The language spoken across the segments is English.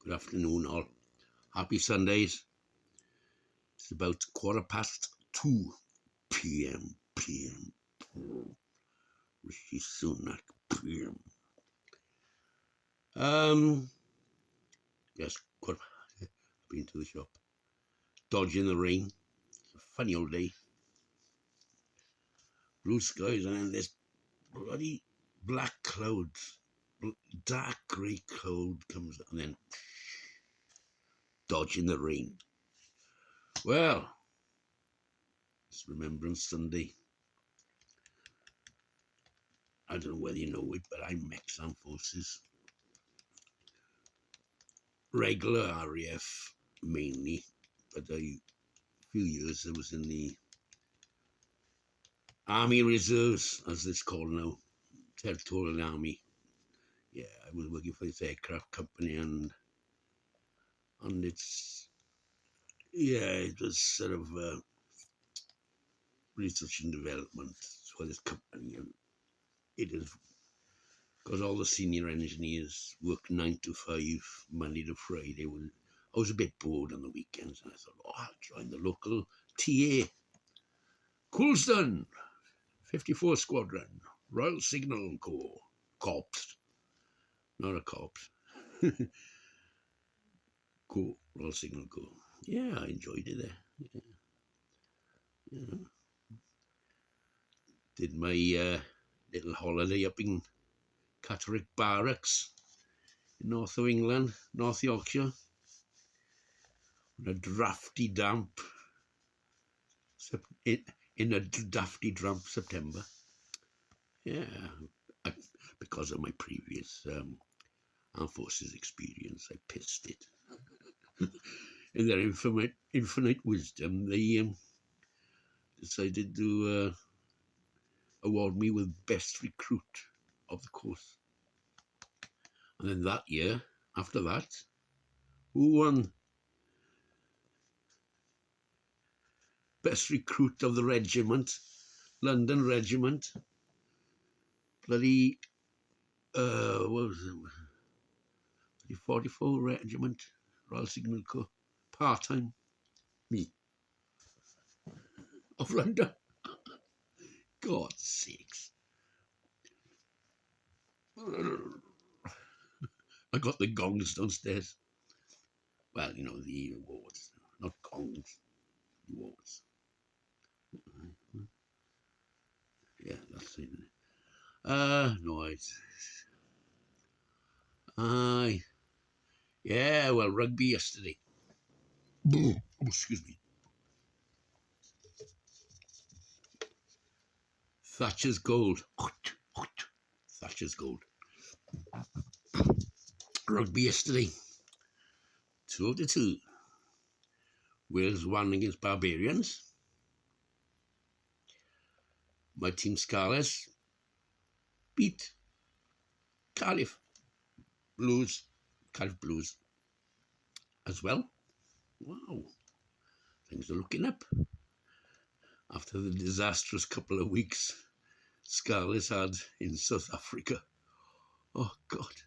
Good afternoon, all. Happy Sundays. It's about 2:15 p.m. Rishi Sunak p.m. Yes, I've been to the shop. Dodging the rain. It's a funny old day. Blue skies, and then this bloody black clouds. Dark grey cloud comes, and then dodging the rain. Well, it's Remembrance Sunday. I don't know whether you know it, but I'm ex-armed forces. Regular RAF mainly, but a few years I was in the Army Reserves, as it's called now, Territorial Army. Yeah, I was working for this aircraft company, and it was sort of research and development for this company, and it is because all the senior engineers work 9 to 5, Monday to Friday. I was a bit bored on the weekends, and I thought, I'll join the local TA, Coulston, 54 Squadron, Royal Signal Corps, not a corpse. Royal Signal Corps. Yeah, I enjoyed it there. Yeah. Did my little holiday up in Catterick Barracks in north of England, North Yorkshire, on a drafty damp in a drafty damp September. Yeah, because of my previous armed forces experience, I pissed it. In their infinite wisdom, they decided to award me with best recruit of the course. And then that year, after that, who won best recruit of the regiment? London Regiment. Bloody, what was it? 44 Regiment, Royal Signal Corps, part-time. Me. Of London. God's sakes. I got the gongs downstairs. Well, the awards. Not gongs. Awards. Yeah, that's it. No, yeah, well, rugby yesterday. Oh, excuse me. Thatcher's gold. Thatcher's gold. Rugby yesterday. 2-2. Wales won against Barbarians. My team Scarlets beat Cardiff Blues as well. Wow, things are looking up. After the disastrous couple of weeks Scarlets had in South Africa. Oh God,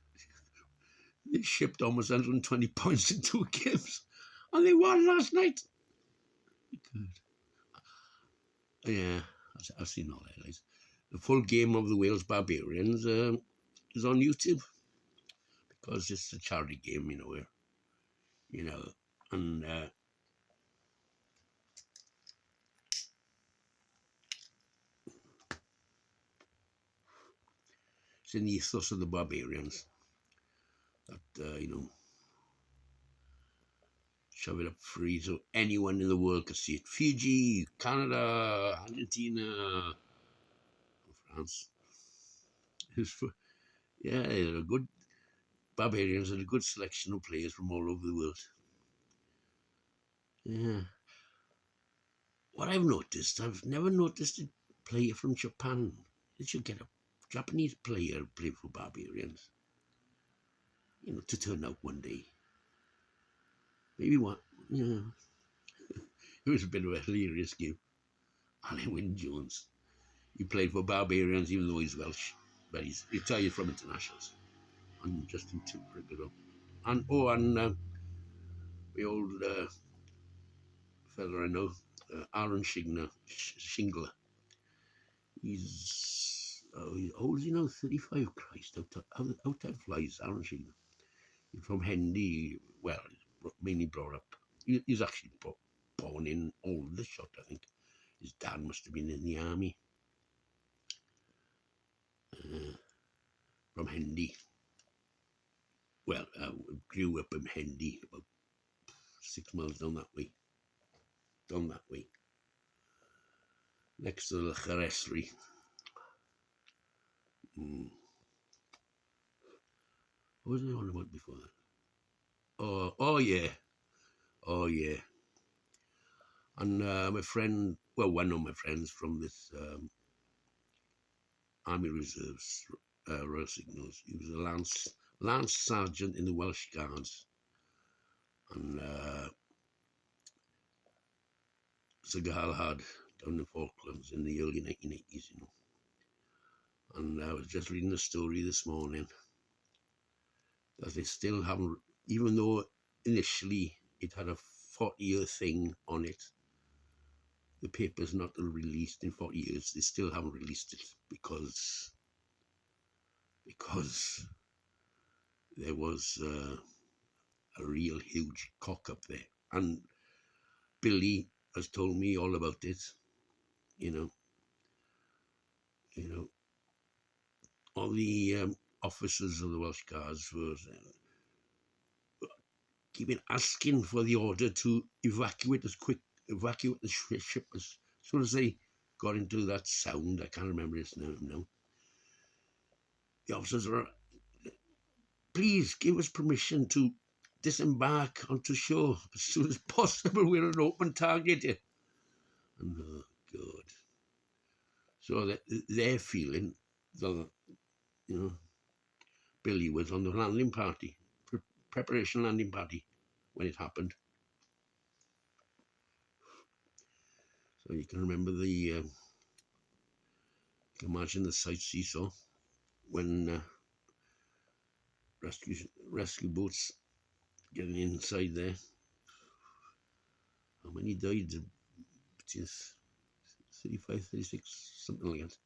they shipped almost 120 points in 2 games, and they won last night. Good. Yeah, I've seen all the highlights. The full game of the Wales Barbarians is on YouTube, because it's a charity game, and it's in the ethos of the Barbarians that, shove it up free so anyone in the world could see it. Fiji, Canada, Argentina, France. Yeah, they're a good Barbarians and a good selection of players from all over the world. Yeah. What I've never noticed a player from Japan. They should get a Japanese player to play for Barbarians. To turn out one day. Maybe one. Yeah. It was a bit of a hilarious game. Alan Wynne Jones. He played for Barbarians even though he's Welsh. But he's retired from internationals. And Justin Timberlake as well. And the old fella I know, Aaron Shingler. How old is he now? 35. Christ, how time flies. Aaron Shingler. He's from Hendy. Well, mainly brought up. He's actually born in Aldershot, I think. His dad must have been in the army. From Hendy. Well, grew up in Hendy, about 6 miles down that way. Next to the Charesri. What was I on about before that? Oh yeah. And my friend, well, one of my friends from this Army Reserves, Royal Signals, he was a Lance Sergeant in the Welsh Guards. And Segal had down in the Falklands in the early 1980s, you know. And I was just reading a story this morning that they still haven't, even though initially it had a 40-year thing on it, the paper's not released in 40 years. They still haven't released it because there was a real huge cock up there. And Billy has told me all about it, you know. All the officers of the Welsh Guards were keeping asking for the order to evacuate the ship as soon as they got into that sound. I can't remember its name now. The officers were, please give us permission to disembark onto shore as soon as possible. We're an open target here. And oh God. So they're feeling that, you know, Billy was on the landing party, preparation landing party when it happened. So you can remember you can imagine the sights he saw when rescue boats getting inside there. How many died? 35, 36, something like that.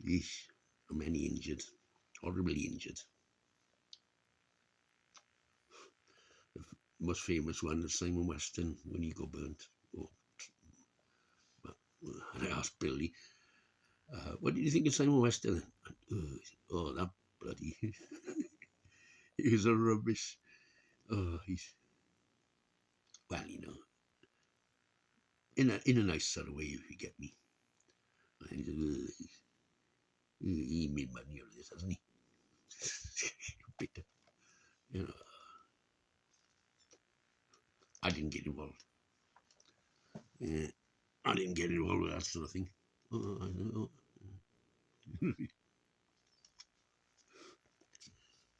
Yeesh. How many injured? Horribly injured. The most famous one is Simon Weston when he got burnt. And I asked Billy, what did you think of Simon Weston? Oh, that bloody... he's a rubbish. Oh, well, you know, in a nice sort of way, if you get me. He made money out of this, hasn't he? Bitter. You know, I didn't get involved. Yeah, I didn't get involved with that sort of thing. Oh, I don't know.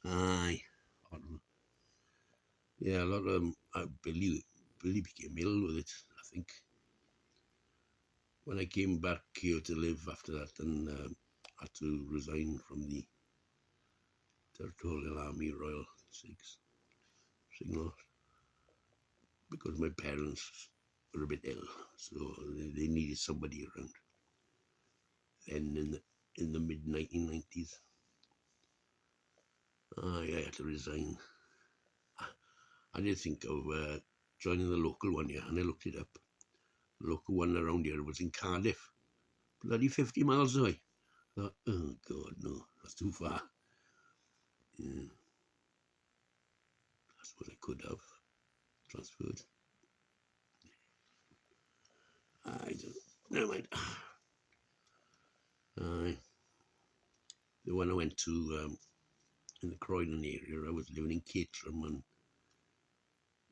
Aye. I don't know. Yeah, a lot of them, Billy became ill with it, I think. When I came back here to live after that, and had to resign from the Territorial Army Royal Signals because my parents were a bit ill, so they needed somebody around. Then in the mid 1990s, I had to resign. I did think of joining the local one here, and I looked it up. The local one around here was in Cardiff, bloody 50 miles away. I thought, oh God, no, that's too far. Yeah. I suppose I could have transferred. I don't. Never mind. The one I went to in the Croydon area, I was living in Caterham, and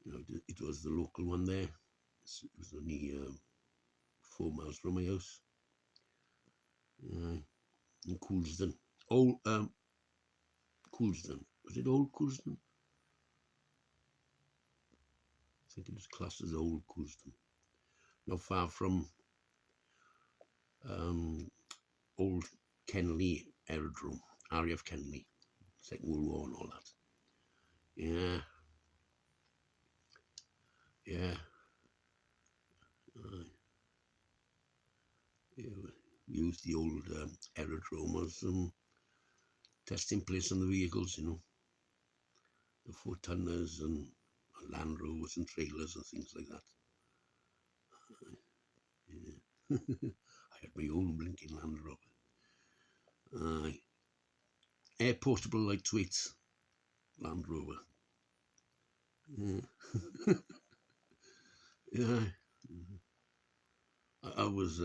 you know it was the local one there. It was only 4 miles from my house. In Coulsdon. Coulsdon. Was it Old Coulsdon? I think it was classed as Old Coulsdon. Not far from Old Kenley Aerodrome, RAF Kenley, Second World War and all that. used the old aerodrome as testing place on the vehicles, you know, the 4-tonners and Land Rovers and trailers and things like that. Yeah. I had my own blinking Land Rover. Air portable lightweight Land Rover. Yeah. Yeah. I was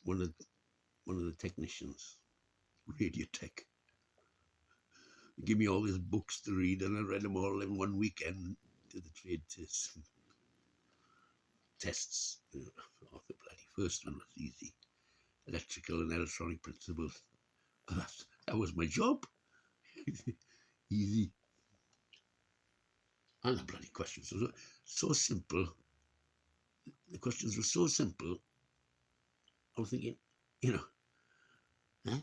one of the technicians, radio tech. They give me all these books to read, and I read them all in one weekend to the trade tests. You know, oh, the bloody first one was easy. Electrical and electronic principles. That was my job. Easy. And the bloody questions were so simple. The questions were so simple. I was thinking, you know, eh?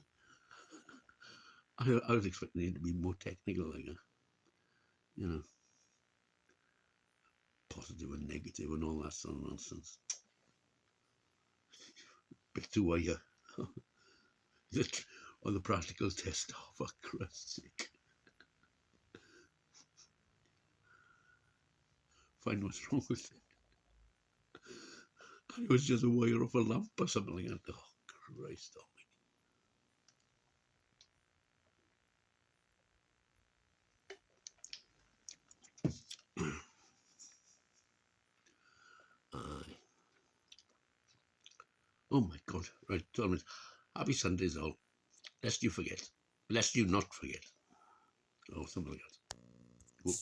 I was expecting it to be more technical, like, you know, positive and negative and all that sort of nonsense. Bit too high, on the practical test. Oh, for Christ's sake. Find what's wrong with it. And it was just a wire off a lamp or something like that. Oh, Christ almighty. Aye. Oh my God. Right, Thomas. Happy Sundays all. Lest you forget. Lest you not forget. Or something like that. Whoop.